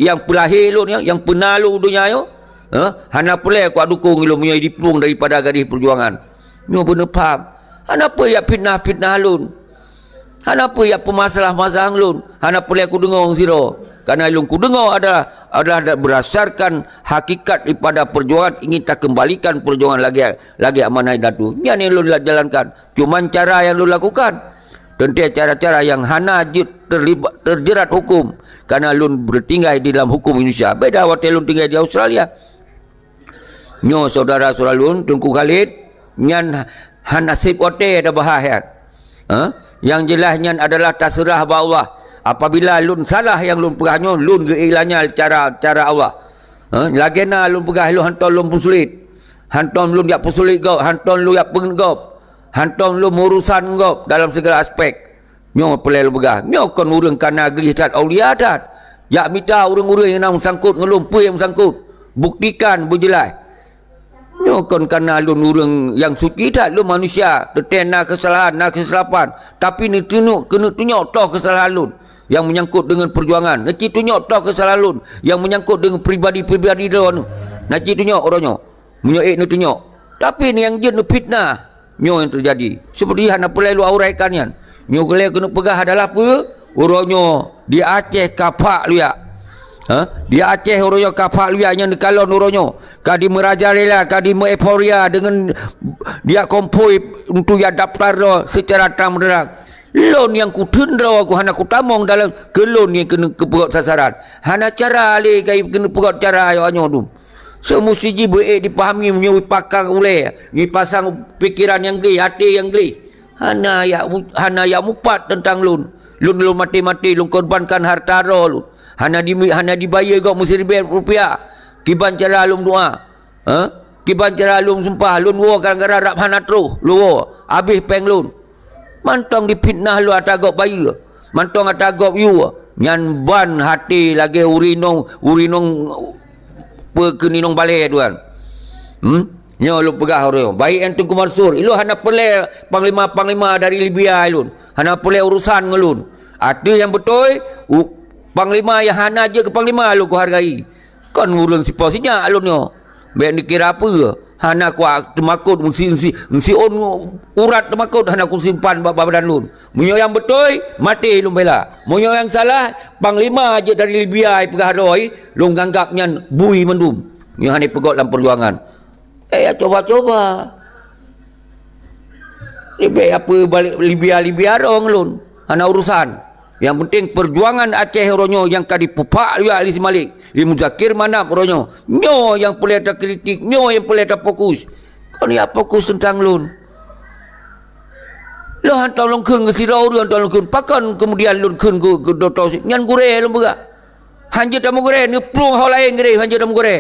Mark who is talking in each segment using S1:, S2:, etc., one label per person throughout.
S1: yang pelahir lun yang penalu dunia yo hana pelai ku dukung lu punya diplung daripada gadis perjuangan nyo bener faham hana apa ya fitnah lun hana apa ya pemasalah-masalah lun hana pelai ku dengar orang siro karena lun ku dengar adalah berdasarkan hakikat daripada perjuangan ingin tak kembalikan perjuangan lagi amanah datu yang lun jalankan cuman cara yang lun lakukan tentu cara-cara yang hana terjerat hukum karena lun bertinggal di dalam hukum Indonesia beda waktu lun tinggal di Australia nyo saudara-saudara lun Tunku Khalid nyan nasib ote ada bahaya yang jelas nyan adalah terserah ba Allah apabila lun salah yang lun pegahnya lun geilanya cara Allah lagena lun pegah lu hanton lun pusulit hanton lun yak pusulit gau hanton lu yak penggop hantom lu urusan kau dalam segala aspek nyo pelai lu begah nyo kon urang kana gelih tat aulia tat yak minta urang-urang yang nang sangkut ngelumpuh yang sangkut buktikan berjelas nyo kon kana lu urang yang suci tat lu manusia tetena kesalahan nak kesilapan tapi ni kena tunjuk toh kesalahan lu yang menyangkut dengan perjuangan nak tunjuk toh kesalahan lu yang menyangkut dengan pribadi lu nak tunjuk orangnya menyoek ni tunjuk tapi ni yang je ni fitnah nyo yang terjadi seperti hana perlu auraikannya nyo kena pegah adalah apa uronyo di Aceh kapak lu ya di Aceh uronyo kapak lu ya yang dekalon uronyo kadi merajalela kadi euforia dengan dia kompoi untuk ya daftar lo secara terang lon yang ku tendra aku hana ku tamong dalam kelon yang kena kepegot sasaran hana cara le kai kena pegot cara ayo tu semestinya dipahami menyewi pakang oleh ni pasang pikiran yang geli hati yang geli hana ya mupat tentang lun mati-mati lun korbankan harta roh lun hana dibayar kau mesti rupiah kiban cara lun doa kiban cara lun sumpah lun wo kan garap hana terus lu wo habis peng lun mantong dipitnah lu atagop bayar mantong atagop you nyan ban hati lagi urinong pekeninong balai tuan nyo lu pegah orang baik yang Tunku Mansur ilu hana pelai panglima dari Libya ilun hana pelai urusan ngelun ada yang betul panglima yang hana je ke panglima lu ku hargai kan urang si posinya alun nyo baik dikira apa hana ku temakut ngsi on urat temakut hana ku simpan badan lun munyo yang betul mati lu bela munyo yang salah panglima je dari Libya pegah roi lu nganggapnya bui mendum nyo hana pegot dalam perjuangan coba lebih apa balik Libya dong lun hana urusan yang penting perjuangan Aceh ronyo yang kadi pupak ya Ali Malik li Muzakir Manap ronyo nyo yang boleh ada kritik nyo yang boleh ada fokus kau ni apa fokus tentang lun lo hantar lun kun ke sirau lu hantar lun kun pakan kemudian lun kun ke dotau nyan gure lun bega hanje tamu gure ni plung hau lain gure hanje tamu gure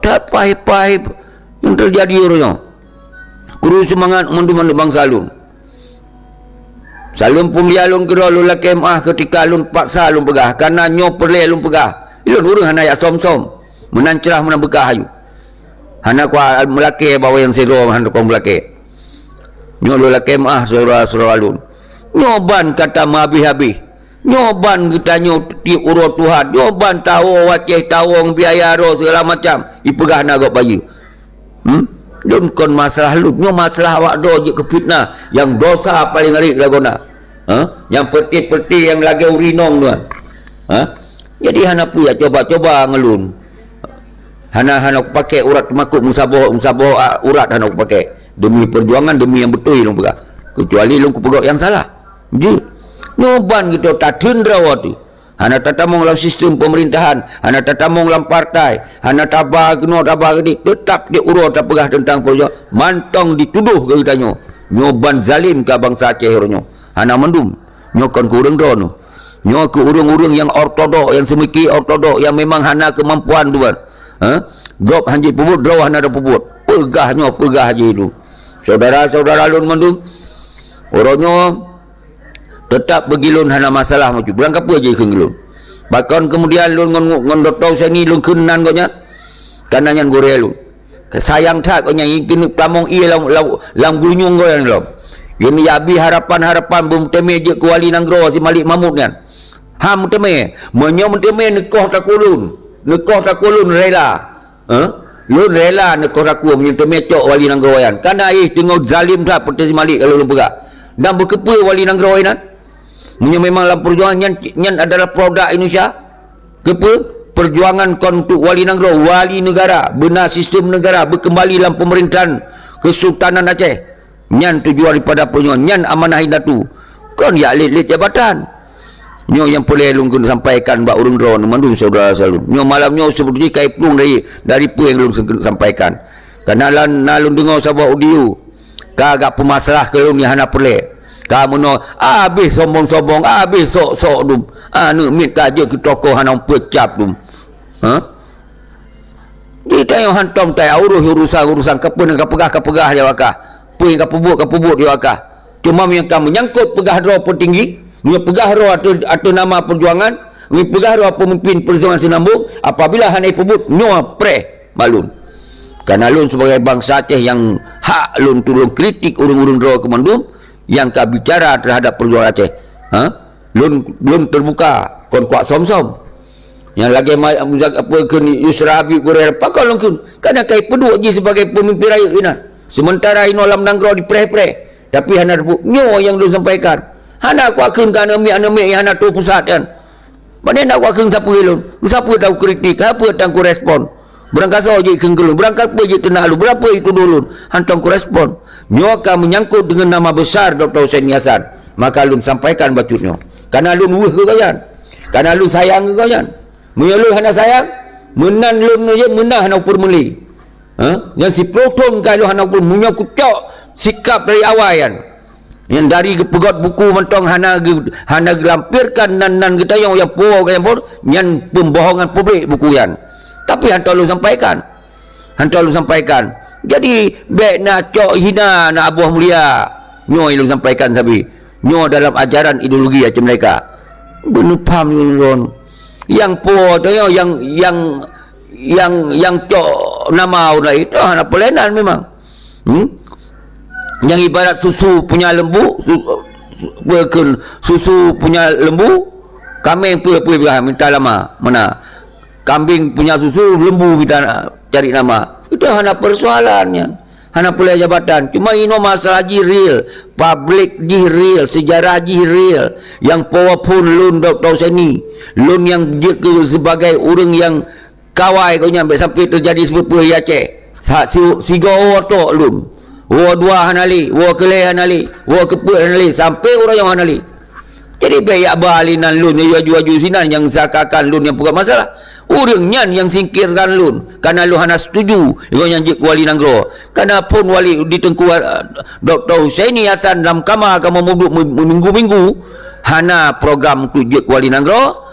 S1: tak pahit yang terjadi ronyo guru semangat mendu bangsa lun salun pumlia lun kira lun laki mah ketika lun paksa lun pegah karena nyo perle lun pegah ilun urang hana ya som-som menancerah menang bekah hayu hana kuat melaki bawa yang siro hana kuat melaki nyo lun laki mah saudara lun nyoban kata habis-habis nyoban kita nyo tiup urut Tuhan nyoban tahu waceh tawong biaya roh segala macam ipegah nagok baju lun kon masalah lun nyo masalah awak do je ke fitnah yang dosa paling ngeri lagona yang peti-peti yang lagi urinong tuan jadi hana pu ya coba ngelun hana aku pakai urat makut musabah urat hana aku pakai demi perjuangan demi yang betul lun pegah kecuali lun ku pegok yang salah je nyoban gitu tak tendra waktu hana tatamong dalam sistem pemerintahan hana tatamong dalam partai hana tabah gede tetap dia urut tak pegah tentang perjuangan mantong dituduh ke kita nyoban zalim ke bangsa Aceh ronyo hana mendum nyokon ke urang dono nyo ke urang-urang yang ortodok yang semiki ortodok yang memang hana kemampuan tuan gop hanji puput draw hana ada puput pegah je itu saudara-saudara lun mendum oronyo tetap begilun hana masalah macam berangkap aja kengelun bahkan kemudian lun ngondotau sini lun kenan koknya kananya gore lun sayang tak koknya ingin pamong ia lam gulunyung goyan lom ini abi harapan bum temeje kuali nanggro si Malik Mahmud kan Ham teme, menyom teme nekoh takulun rela. Lun rela nekoh taku menyom teme cok wali nanggroyan. Karena tengok zalim dah Pertesi Malik kalau lun pegak. Dan berkepa wali nanggroyan. Menyom memang dalam perjuangan nyan adalah produk Indonesia. Kepa perjuangan kontuk wali nangro, wali negara, benar sistem negara, berkembali dalam pemerintahan Kesultanan Aceh. Nyan tujuan daripada perjuangan, nyan amanah hindatu. Kon ya lit jabatan. Nyo yang boleh lungkun sampaikan bak urung ron mandung saudara salun. Nyo malam nyo seperti kai plung dari pu yang lun sampaikan. Karena nalun dengar sabah audio. Kagak pemasalah ke lun ni hana perle. Kamu no habis sombong-sombong, habis sok-sok dum. Anu mit kaje ke tokoh hana pecap dum. Dia yang hantam tai urusan kapegah dia wakah. Puing kapebut dia wakah. Cuma yang kamu nyangkut pegah ro petinggi, punya pegah ro atau nama perjuangan, punya pegah ro pemimpin perjuangan Sinambung, apabila hanai pebut nyo pre balun. Karena lun sebagai bangsa Aceh yang hak lun tulung kritik urung-urung ro kemandum yang ka bicara terhadap perjuangan Aceh. Lun terbuka kon kuat som-som. Yang lagi apa ke Yusra Habib Gurer pakal lungkun. Karena kai peduk je sebagai pemimpin rakyat ina. Sementara ino lam nanggro di pre-pre. Tapi hana nyo yang lu sampaikan. Hana aku akan kan amik yang hana tu pusat kan. Mana nak aku akan siapa lu? Siapa tahu kritik, apa tang ku respon. Berangkat saja ikeng kelun, berangkat apa je tenak lu, berapa itu dulu. Hantang ku respon. Nyo akan menyangkut dengan nama besar Dr. Hussein Yassan. Maka lu sampaikan batutnya. Karena lu nuh ke kalian. Karena lu sayang ke kalian. Menyalu hana sayang, menan lu je menah hana ukur meli. Yang si proton kalau hana ukur munya kucok sikap dari awal kan. Yang dari pegot buku mentong hana gelampirkan nan kita yang po yang pembohongan publik buku yan. Tapi hantar lu sampaikan. Jadi baik nak cok hina nak abuah mulia. Nyo lu sampaikan sabi. Nyo dalam ajaran ideologi macam mereka. Benar paham ron. Yang po tu yang cok nama orang itu hana pelenan memang. Yang ibarat susu punya lembu, susu punya lembu, kambing apa minta lama mana? Kambing punya susu, lembu minta cari nama. Itu hana persoalannya, hana pula jabatan. Cuma ini masalah real, public real, sejarah real. Yang powerful lun Dr. Seni, lun yang sebagai orang yang kawai kau nyampe sampai terjadi seperti Aceh. Sigo to lun. Wo dua hanali, wo kele hanali, wo kepe hanali, sampai orang yang hanali. Jadi bayak balinan lun yang jual sinan yang sakakan lun yang bukan masalah. Orang yang singkirkan lun karena lu hana setuju yang jik wali nanggro. Karena pun wali ditengku Dr. Hussein Yassan dalam kamar kamu minggu-minggu hana program tujuk wali nanggro.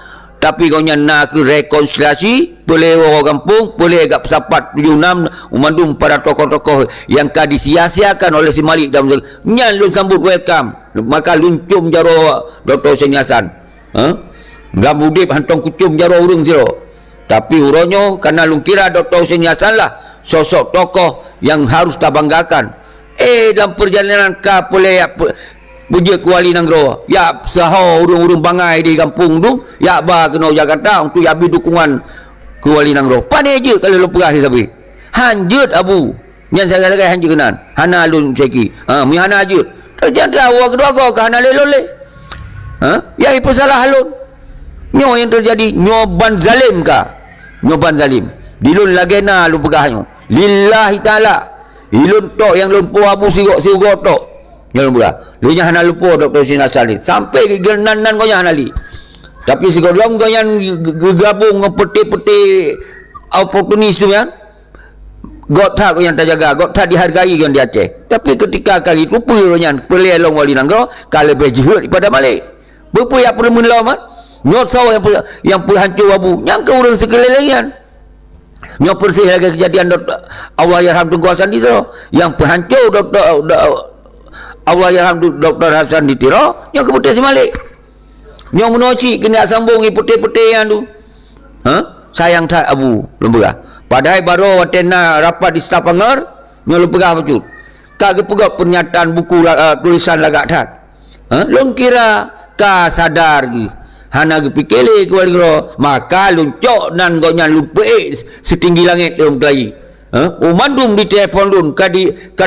S1: Tapi kau nak rekonsiliasi, boleh orang kampung, boleh agak pesapat 76 umandung para tokoh-tokoh yang disia-siakan oleh si Malik dan nyan lu sambut welcome. Maka luncum jaro Dr. Hussein Yassan. Dalam udip hantong kucum jaro urung zero. Tapi uronyo karena lu kira Dr. Hussein Yassan lah sosok tokoh yang harus terbanggakan. Dalam perjalanan ka boleh puja kuali nanggro ya saho urung-urung bangai di kampung tu ya ba kena Jakarta untuk ya bi dukungan kuali nanggro pane je kalau lu perah sabi hanjut abu nyan saya kata hanjut kenan hana lun seki mi hana hanjut terjadi awak kedua kau hana lelole ya itu salah halun nyo yang terjadi nyoban zalim ka nyoban zalim dilun lagena lu pegahnya lillahi taala ilun tok yang lun po abu sigo tok yang lupa, lu nya hana lupa Dr. Hussein Yassan sampai genan kau nya hana li. Tapi sekarang kau yang gabung ngepeti-peti oportunis tu kan, got tak kau yang terjaga, got tak dihargai kau di Aceh. Tapi ketika kali itu pun nya pelai long wali nanggro, kalau berjihad daripada Malik. Berapa yang perlu menlawan? Nyot saw yang pun hancur abu, yang ke orang sekelilingan. Nyot bersih lagi kejadian Dr. Allah Yarham Tunku Hasan itu, yang penghancur Allah yang Dr. Hasan ditiro yang kemudian si Malik yang menoci kena sambung putih-putih yang tu sayang tak abu lembega padahal baru watena rapat di staf pangar yang lembega betul kagak pegat pernyataan buku tulisan lagak tak long kira ka sadar hana gepikele ke walingro maka luncok nan gonyan lupe setinggi langit dalam kelai mandum di telefon lun ka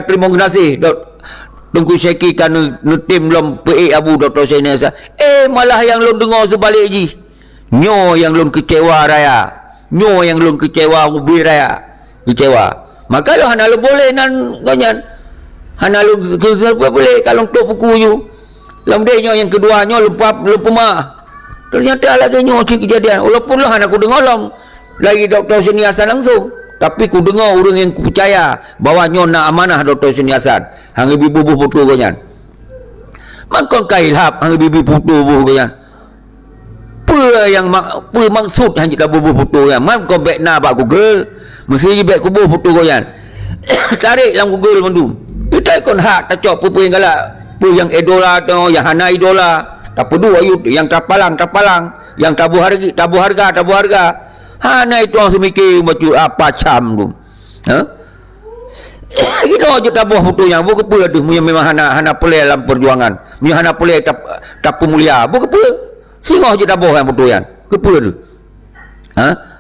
S1: terima kasih tunggu syeki kan tim lom pe abu Dr. Senasa malah yang lun dengar sebalik ji nyo yang lun kecewa raya nyo yang lun kecewa ubi raya kecewa maka lo hana lo boleh nan gonyan hana lo boleh kalau tok puku yu lam dia yang keduanya lupa mah ternyata lagi nyoci kejadian walaupun lah aku dengar lagi Dr. Seni Hasan langsung tapi ku dengar orang yang ku percaya bahawa nak amanah Dr. Seni Hasan hang ibu bubuh putu konyan makon kailhap hang ibu putu bubuh konyan apa maksud hang dak bubuh putu konyan man ko bekna bak Google mesti bek ku bubuh putu konyan tarik dalam Google mandum kita kon hak tak cok apa yang galak apa yang idola tu yang hana idola tak pedu ayut yang tapalang yang tabu harga hana itu orang semikir macam apa cam tu kita aja tabuh foto yang bukan apa tu memang hana pelai dalam perjuangan hana pelai tak mulia bukan apa singoh aja tabuh yang foto yang kepa tu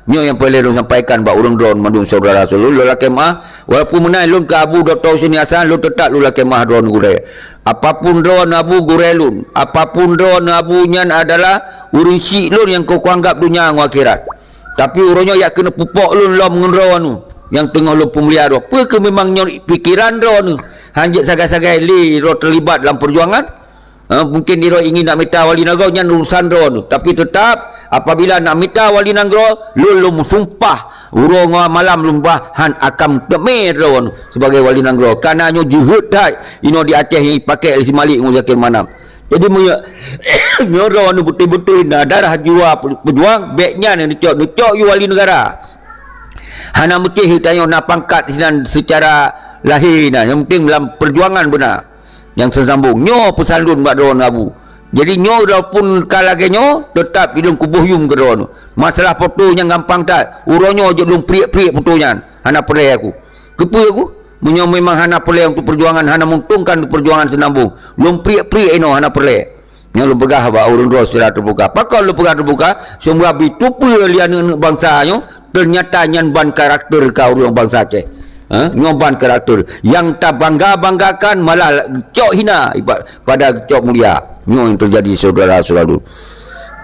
S1: nyo yang pelai dong sampaikan bak urang drone mandung saudara sulu lu kemah walaupun menai lun ke Abu Dr. Seni Hasan lu tetap lu kemah drone gure apapun drone Abu gure lun apapun drone Abu nyan adalah urusi lun yang kau anggap dunia akhirat tapi urangnya yak kena pupok lun lom ngendro anu yang tengah lu pemulia do apa ke memang nyo pikiran drone hanjit sagai-sagai li ro terlibat dalam perjuangan mungkin dia ingin nak minta wali negara nyan urusan drone tapi tetap apabila nak minta wali negara lu sumpah urang malam lumbah han akam temer drone sebagai wali negara karena nyo juhud dak ino di Aceh yang pakai si Malik Muzakir Manam jadi nyo drone betul-betul darah jiwa berjuang beknya yang dicok yu wali negara hana mesti tanya nak pangkat secara lahir yang penting dalam perjuangan benar yang sesambung nyo pesandun buat drone Abu jadi nyo walaupun kalage nyo tetap hidung kubuh yum ke drone masalah fotonya gampang tak uronyo je belum priak-priak fotonya hana pelai aku kepa aku menyo memang hana pelai untuk perjuangan hana menguntungkan perjuangan senambung belum priak-priak ino hana pelai nyo lu pegah ba urun drone secara terbuka pakal lu pegah terbuka semua bitupa lian bangsa nyo ternyata nyan ban karakter ka urang bangsa Aceh nyoban karakter yang tak banggakan malah cok hina pada cok mulia nyo yang terjadi saudara-saudara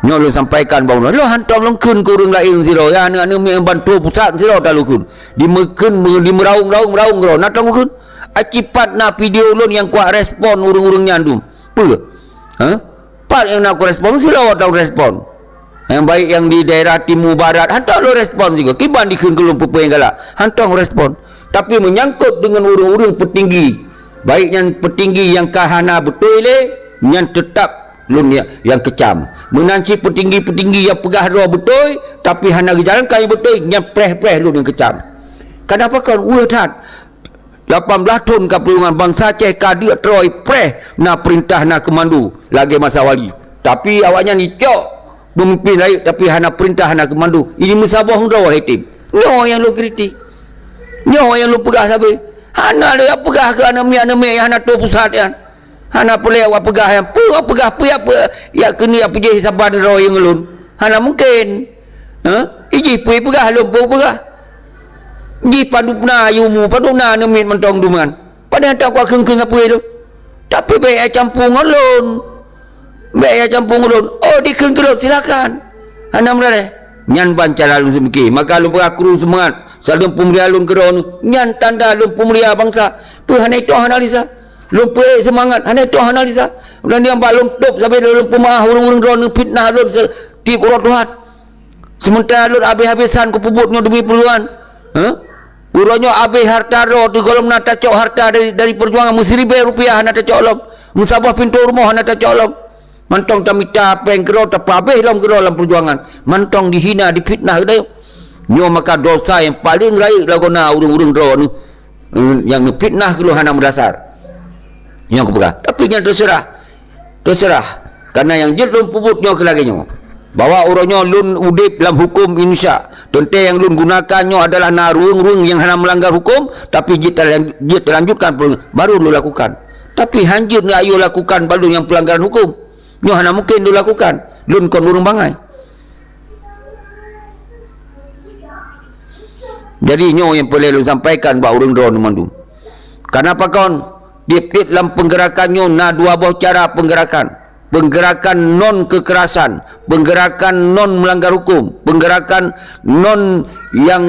S1: nyo lu sampaikan bahawa lu hantam lengkun ke urang lain siro ya anu bantu pusat siro dalukun di meraung nak tangukun akibat na video lu yang kuat respon urang-urang nyandum part yang nak respon siro tahu respon yang baik yang di daerah timur barat hantar lu respon juga kiban dikun ke lu pepe yang galak hantar respon tapi menyangkut dengan urang-urang petinggi baik yang petinggi yang kahana betul yang tetap lun yang kecam menanci petinggi-petinggi yang pegah roh betul tapi hana jalan kaya betul yang preh-preh lun yang kecam kenapa kan urat 18 tahun keperluan bangsa Aceh kadia troi preh na perintah na kemandu lagi masa wali tapi awaknya ni cok pemimpin lain tapi hana perintah na kemandu ini musabah roh hitim nyo yang lu kritik nyo yang lu pegah sabi hana dia pegah ke anami yang hana tu pusat yang hana boleh awak pegah yang pegah apa ya kini apa je sabar roh yang lun hana mungkin iji pegah lun pegah di padu puna yumu padu na nemin mentong duman pada tak aku keng apa itu tapi baik campung lun oh di keng silakan hana mulai nyan bancara lu semiki maka lu berakru semangat salun pemulia lun keron nyan tanda lun pemulia bangsa tu hana itu analisa lun pe semangat hana itu analisa dan yang balung top sampai lun pemah urang-urang keron fitnah lun tip urut Tuhan sementara lun habis-habisan ku puputnya demi peluan urangnya habis harta ro tu kalau nak cok harta dari perjuangan RM1,000 hana cok lom musabah pintu rumah hana cok lom mantong tamita peng kero tapabeh dalam kero dalam perjuangan mantong dihina difitnah dah nyo maka dosa yang paling raik lagona urung-urung ro ni yang fitnah kelo hana mendasar yang aku pegang tapi yang terserah karena yang jid lun puput nyo ke lagi nyo bahawa orangnya lun udip dalam hukum Indonesia tente yang lun gunakannya adalah narung-rung yang hana melanggar hukum tapi jid terlanjutkan baru lu lakukan tapi hanjir ni ayo lakukan baru yang pelanggaran hukum nyo hana mungkin dilakukan lun kon burung bangai. Jadi nyo yang boleh lu sampaikan buat urang drone mandu. Kenapa kon? Dip dalam penggerakannya na dua buah cara penggerakan. Penggerakan non kekerasan, penggerakan non melanggar hukum, penggerakan non yang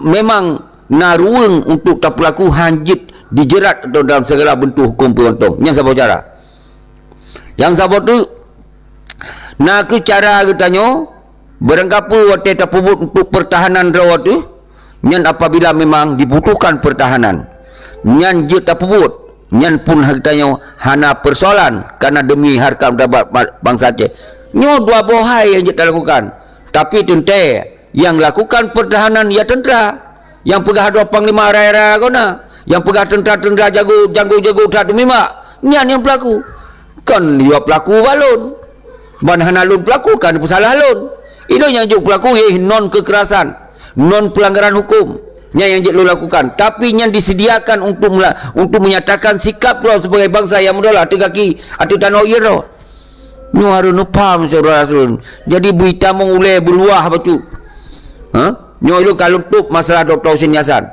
S1: memang naruang untuk tak pelaku hanjit dijerat atau dalam segala bentuk hukum pengontok. Yang siapa cara? Yang siapa tu nak ke cara katanya barangkapa waktu tak pebut untuk pertahanan rawat tu nyan apabila memang dibutuhkan pertahanan nyan je tak pebut nyan pun katanya hana persoalan karena demi harkat dapat bangsa Aceh nyo dua bohai yang je tak lakukan tapi tentera yang lakukan pertahanan ya tentera yang pegah dua panglima raya-raya kona yang pegah tentera-tentera jago tak mima nyan yang pelaku kan dia pelaku balon ban hana lun pelaku kan pesalah lun. Ini yang juk pelaku non kekerasan, non pelanggaran hukum. Yang lu lakukan, tapi yang disediakan untuk menyatakan sikap lo sebagai bangsa yang menolak hati kaki, hati tanah iro. Nyu harus paham saudara rasul. Jadi berita mengulai berluah betul. Nyu itu kalau tutup masalah Dr. Husin Yasan.